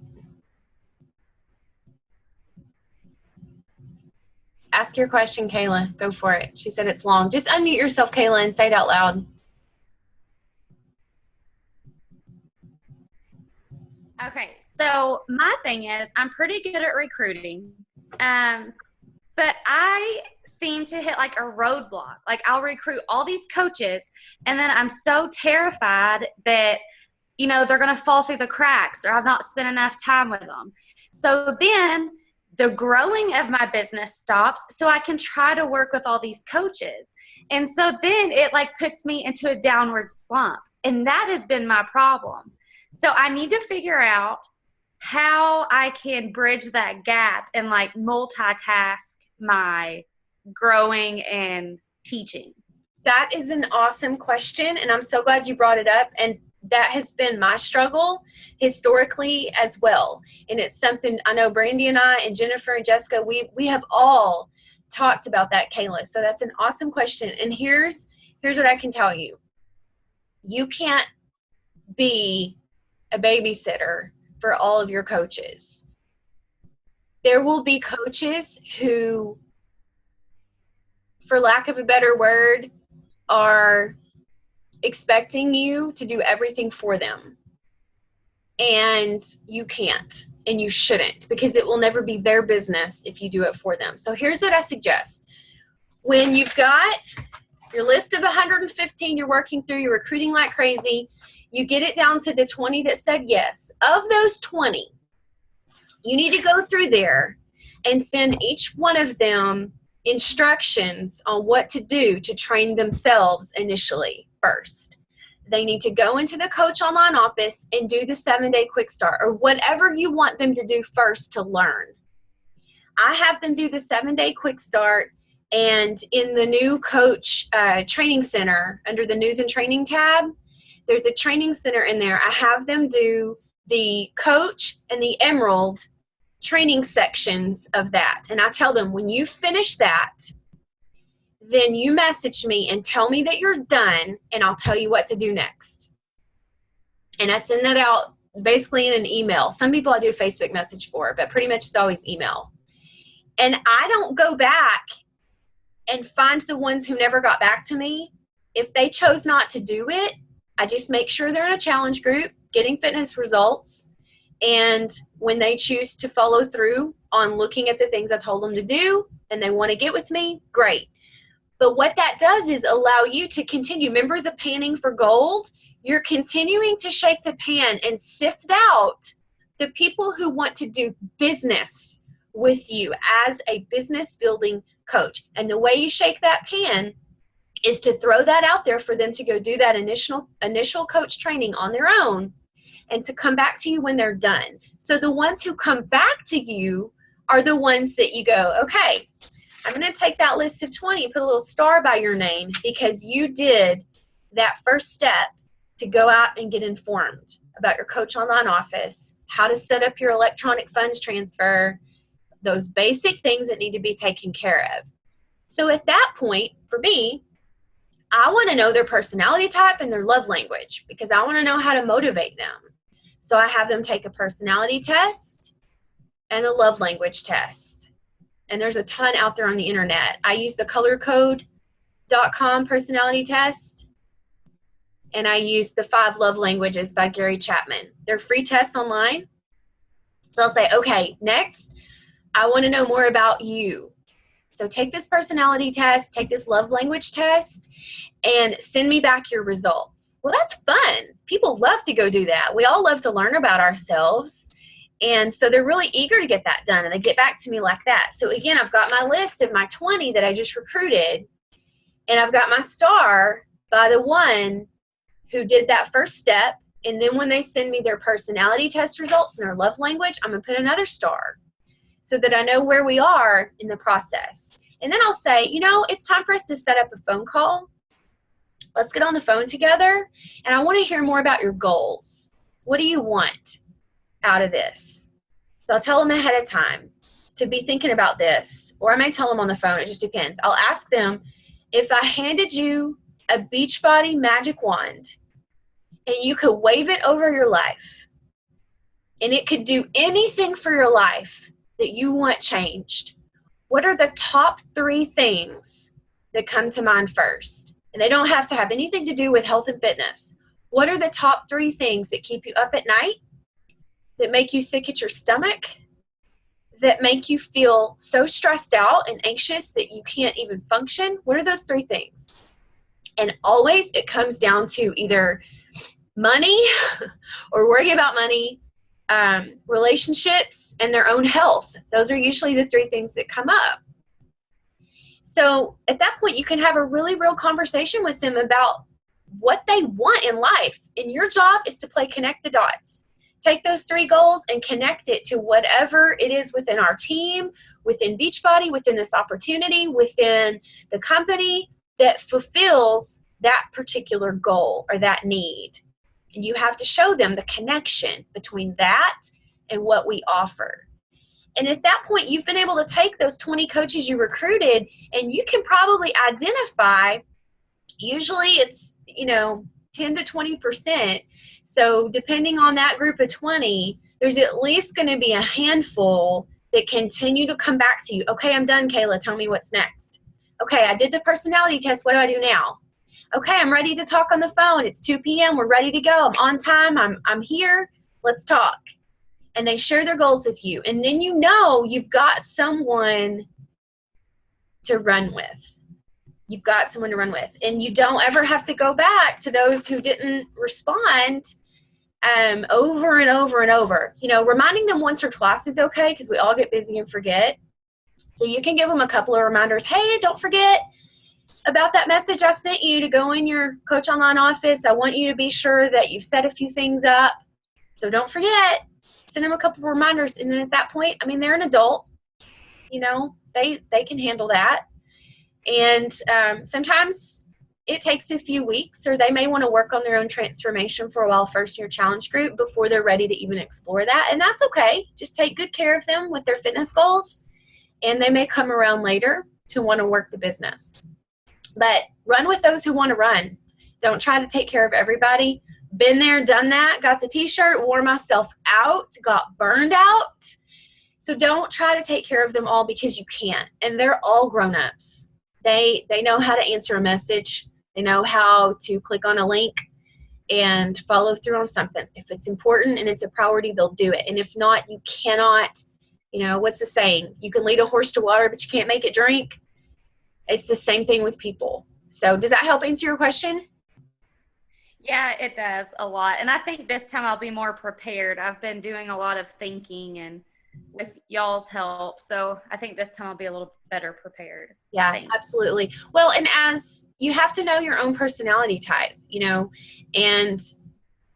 Ask your question, Kayla. Go for it. She said it's long. Just unmute yourself, Kayla, and say it out loud. Okay, so my thing is I'm pretty good at recruiting, but I seem to hit like a roadblock. Like I'll recruit all these coaches, and then I'm so terrified that, you know, they're going to fall through the cracks or I've not spent enough time with them. So then the growing of my business stops so I can try to work with all these coaches. And so then it like puts me into a downward slump. And that has been my problem. So I need to figure out how I can bridge that gap and like multitask my growing and teaching? That is an awesome question, and I'm so glad you brought it up. And that has been my struggle historically as well. And it's something I know Brandy and I and Jennifer and Jessica, we have all talked about that, Kayla. So that's an awesome question. And here's what I can tell you. You can't be a babysitter for all of your coaches. There will be coaches who, for lack of a better word, are expecting you to do everything for them. And you can't, and you shouldn't, because it will never be their business if you do it for them. So here's what I suggest. When you've got your list of 115 you're working through, you're recruiting like crazy, you get it down to the 20 that said yes. Of those 20, you need to go through there and send each one of them instructions on what to do to train themselves initially first. They need to go into the coach online office and do the 7-day quick start, or whatever you want them to do first to learn. I have them do the 7-day quick start, and in the new coach training center under the news and training tab, there's a training center in there. I have them do the coach and the emerald training sections of that. And I tell them, when you finish that, then you message me and tell me that you're done, and I'll tell you what to do next. And I send that out basically in an email. Some people I do a Facebook message for, but pretty much it's always email. And I don't go back and find the ones who never got back to me. If they chose not to do it, I just make sure they're in a challenge group, getting fitness results. And when they choose to follow through on looking at the things I told them to do and they want to get with me, great. But what that does is allow you to continue. Remember the panning for gold? You're continuing to shake the pan and sift out the people who want to do business with you as a business building coach. And the way you shake that pan is to throw that out there for them to go do that initial coach training on their own, and to come back to you when they're done. So the ones who come back to you are the ones that you go, okay, I'm going to take that list of 20, put a little star by your name, because you did that first step to go out and get informed about your coach online office, how to set up your electronic funds transfer, those basic things that need to be taken care of. So at that point, for me, I want to know their personality type and their love language, because I want to know how to motivate them. So I have them take a personality test and a love language test. And there's a ton out there on the internet. I use the colorcode.com personality test, and I use the 5 love languages by Gary Chapman. They're free tests online. So I'll say, okay, next, I want to know more about you. So take this personality test, take this love language test, and send me back your results. Well, that's fun. People love to go do that. We all love to learn about ourselves. And so they're really eager to get that done, and they get back to me like that. So again, I've got my list of my 20 that I just recruited, and I've got my star by the one who did that first step. And then when they send me their personality test results and their love language, I'm going to put another star so that I know where we are in the process. And then I'll say, you know, it's time for us to set up a phone call. Let's get on the phone together, and I want to hear more about your goals. What do you want out of this? So I'll tell them ahead of time to be thinking about this, or I may tell them on the phone. It just depends. I'll ask them, if I handed you a Beachbody magic wand and you could wave it over your life and it could do anything for your life that you want changed, what are the top 3 things that come to mind first? And they don't have to have anything to do with health and fitness. What are the top 3 things that keep you up at night, that make you sick at your stomach, that make you feel so stressed out and anxious that you can't even function? What are those 3 things? And always it comes down to either money or worrying about money, relationships, and their own health. Those are usually the 3 things that come up. So at that point, you can have a really real conversation with them about what they want in life. And your job is to play connect the dots. take those 3 goals and connect it to whatever it is within our team, within Beachbody, within this opportunity, within the company that fulfills that particular goal or that need. And you have to show them the connection between that and what we offer. And at that point, you've been able to take those 20 coaches you recruited, and you can probably identify, usually it's, 10 to 20%. So depending on that group of 20, there's at least going to be a handful that continue to come back to you. Okay, I'm done, Kayla. Tell me what's next. Okay, I did the personality test. What do I do now? Okay, I'm ready to talk on the phone. It's 2 p.m. We're ready to go. I'm on time. I'm here. Let's talk. And they share their goals with you. And then you've got someone to run with. You've got someone to run with. And you don't ever have to go back to those who didn't respond over and over and over. Reminding them once or twice is okay because we all get busy and forget. So you can give them a couple of reminders. Hey, don't forget about that message I sent you to go in your Coach Online office. I want you to be sure that you've set a few things up. So don't forget. Send them a couple of reminders. And then at that point, they're an adult. They can handle that. And sometimes it takes a few weeks, or they may want to work on their own transformation for a while first in your challenge group before they're ready to even explore that. And that's okay. Just take good care of them with their fitness goals, and they may come around later to want to work the business. But run with those who want to run. Don't try to take care of everybody. Been there, done that, got the t-shirt, wore myself out, got burned out. So don't try to take care of them all because you can't. And they're all grown-ups. They know how to answer a message. They know how to click on a link and follow through on something. If it's important and it's a priority, they'll do it. And if not, you cannot, what's the saying? You can lead a horse to water, but you can't make it drink. It's the same thing with people. So does that help answer your question? Yeah, it does a lot. And I think this time I'll be more prepared. I've been doing a lot of thinking and with y'all's help. So I think this time I'll be a little better prepared. Yeah, absolutely. Well, and as you have to know your own personality type, and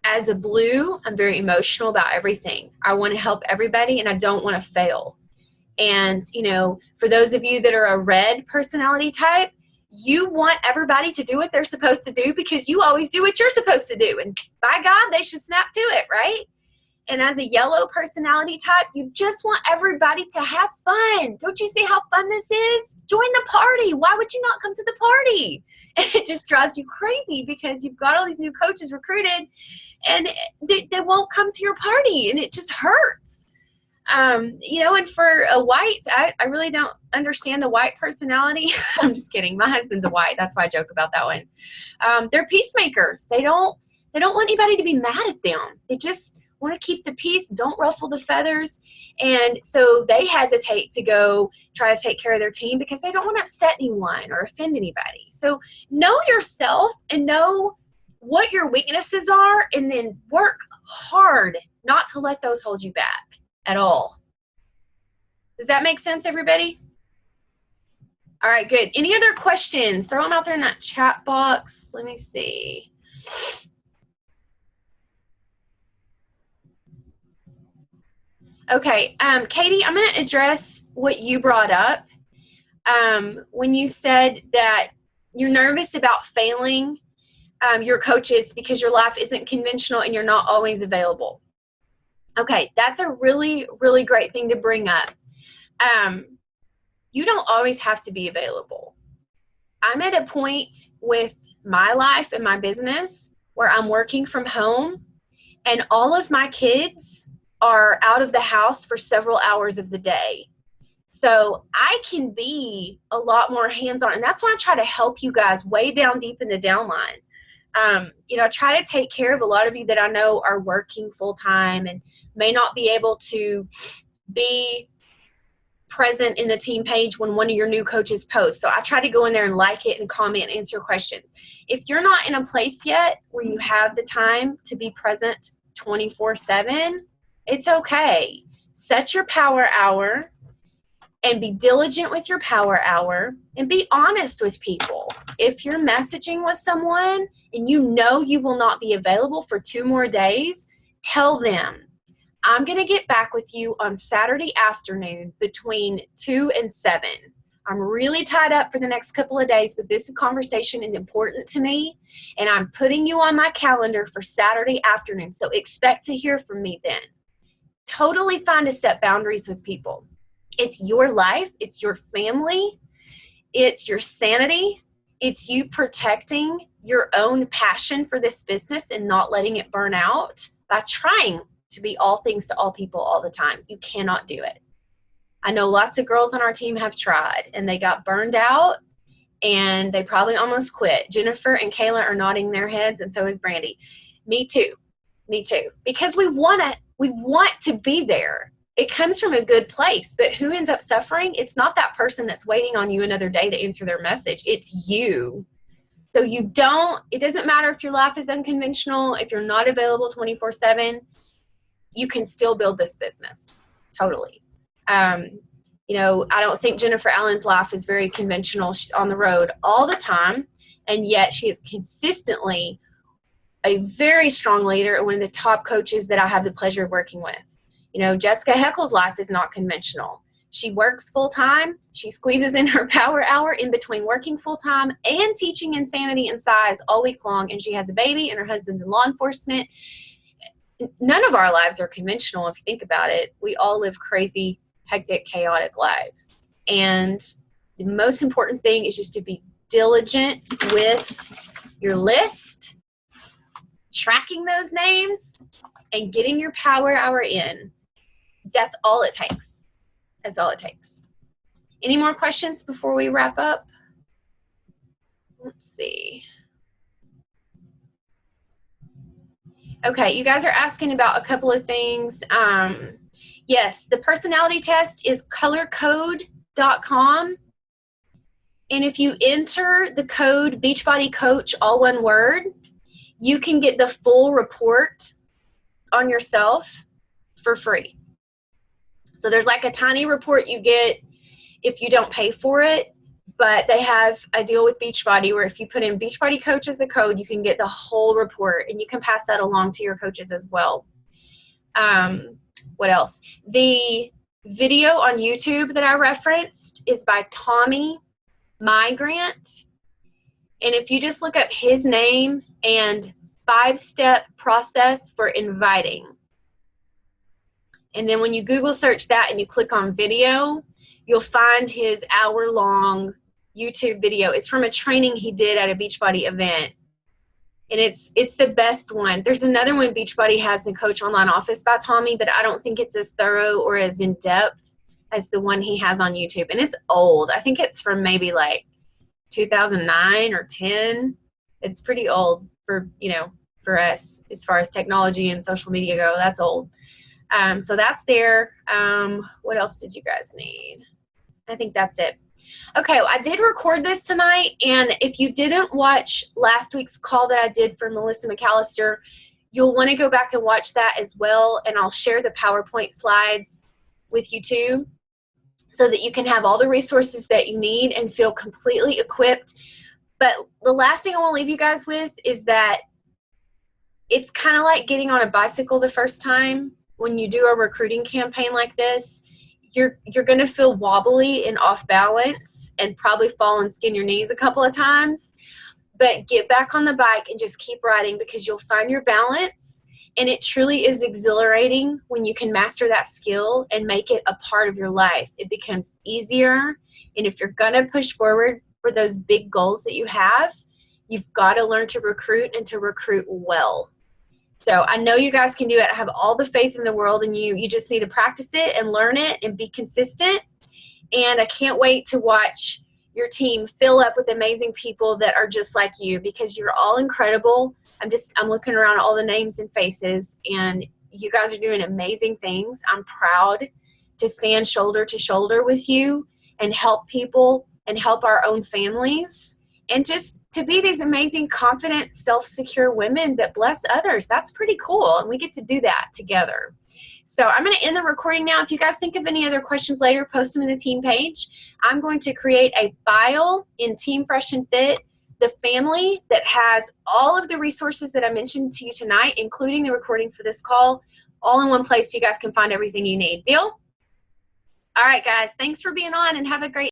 as a blue, I'm very emotional about everything. I want to help everybody and I don't want to fail. And, for those of you that are a red personality type, you want everybody to do what they're supposed to do because you always do what you're supposed to do. And by God, they should snap to it, right? And as a yellow personality type, you just want everybody to have fun. Don't you see how fun this is? Join the party. Why would you not come to the party? And it just drives you crazy because you've got all these new coaches recruited and they won't come to your party and it just hurts. And for a white, I really don't understand the white personality. I'm just kidding. My husband's a white. That's why I joke about that one. They're peacemakers. They don't want anybody to be mad at them. They just want to keep the peace, don't ruffle the feathers. And so they hesitate to go try to take care of their team because they don't want to upset anyone or offend anybody. So know yourself and know what your weaknesses are and then work hard not to let those hold you back at all. Does that make sense, everybody? All right, good. Any other questions? Throw them out there in that chat box. Let me see. Okay, Katie, I'm going to address what you brought up when you said that you're nervous about failing your coaches because your life isn't conventional and you're not always available. Okay, that's a really, really great thing to bring up. You don't always have to be available. I'm at a point with my life and my business where I'm working from home and all of my kids are out of the house for several hours of the day. So I can be a lot more hands-on. And that's why I try to help you guys way down deep in the downline. Try to take care of a lot of you that I know are working full-time and may not be able to be present in the team page when one of your new coaches posts. So I try to go in there and like it and comment and answer questions. If you're not in a place yet where you have the time to be present 24/7, it's okay. Set your power hour and be diligent with your power hour and be honest with people. If you're messaging with someone and you know you will not be available for 2 more days, tell them. I'm going to get back with you on Saturday afternoon between 2 and 7. I'm really tied up for the next couple of days, but this conversation is important to me, and I'm putting you on my calendar for Saturday afternoon, so expect to hear from me then. Totally fine to set boundaries with people. It's your life. It's your family. It's your sanity. It's you protecting your own passion for this business and not letting it burn out by trying to be all things to all people all the time. You cannot do it. I know lots of girls on our team have tried and they got burned out and they probably almost quit. Jennifer and Kayla are nodding their heads, and so is Brandy. Me too. Me too. Because we want to be there. It comes from a good place, but who ends up suffering? It's not that person that's waiting on you another day to answer their message. It's you. So it doesn't matter if your life is unconventional, if you're not available 24/7, you can still build this business. Totally. I don't think Jennifer Allen's life is very conventional. She's on the road all the time, and yet she is consistently a very strong leader and one of the top coaches that I have the pleasure of working with. Jessica Heckle's life is not conventional. She works full-time. She squeezes in her power hour in between working full-time and teaching Insanity and Size all week long, and she has a baby, and her husband's in law enforcement. None of our lives are conventional if you think about it. We all live crazy, hectic, chaotic lives. And the most important thing is just to be diligent with your list, tracking those names, and getting your power hour in. That's all it takes. That's all it takes. Any more questions before we wrap up? Let's see. Okay, you guys are asking about a couple of things. Yes, the personality test is colorcode.com. And if you enter the code Beachbody Coach, all one word, you can get the full report on yourself for free. So there's like a tiny report you get if you don't pay for it, but they have a deal with Beachbody where if you put in Beachbody Coach as a code, you can get the whole report, and you can pass that along to your coaches as well. What else? The video on YouTube that I referenced is by Tommy Migrant. And if you just look up his name and 5-step process for inviting, and then when you Google search that and you click on video, you'll find his hour-long YouTube video. It's from a training he did at a Beachbody event. And it's the best one. There's another one Beachbody has, the Coach Online Office by Tommy, but I don't think it's as thorough or as in-depth as the one he has on YouTube. And it's old. I think it's from maybe like 2009 or 10. It's pretty old for us as far as technology and social media go. That's old. So that's there. What else did you guys need? I think that's it. Okay, well, I did record this tonight, and if you didn't watch last week's call that I did for Melissa McAllister, you'll want to go back and watch that as well, and I'll share the PowerPoint slides with you too so that you can have all the resources that you need and feel completely equipped. But the last thing I want to leave you guys with is that it's kind of like getting on a bicycle the first time. When you do a recruiting campaign like this, you're going to feel wobbly and off balance and probably fall and skin your knees a couple of times. But get back on the bike and just keep riding, because you'll find your balance. And it truly is exhilarating when you can master that skill and make it a part of your life. It becomes easier. And if you're going to push forward for those big goals that you have, you've got to learn to recruit and to recruit well. So I know you guys can do it. I have all the faith in the world in you. You just need to practice it and learn it and be consistent. And I can't wait to watch your team fill up with amazing people that are just like you, because you're all incredible. I'm looking around at all the names and faces, and you guys are doing amazing things. I'm proud to stand shoulder to shoulder with you and help people and help our own families. And just to be these amazing, confident, self-secure women that bless others. That's pretty cool. And we get to do that together. So I'm going to end the recording now. If you guys think of any other questions later, post them in the team page. I'm going to create a file in Team Fresh and Fit, the family that has all of the resources that I mentioned to you tonight, including the recording for this call, all in one place so you guys can find everything you need. Deal? All right, guys. Thanks for being on and have a great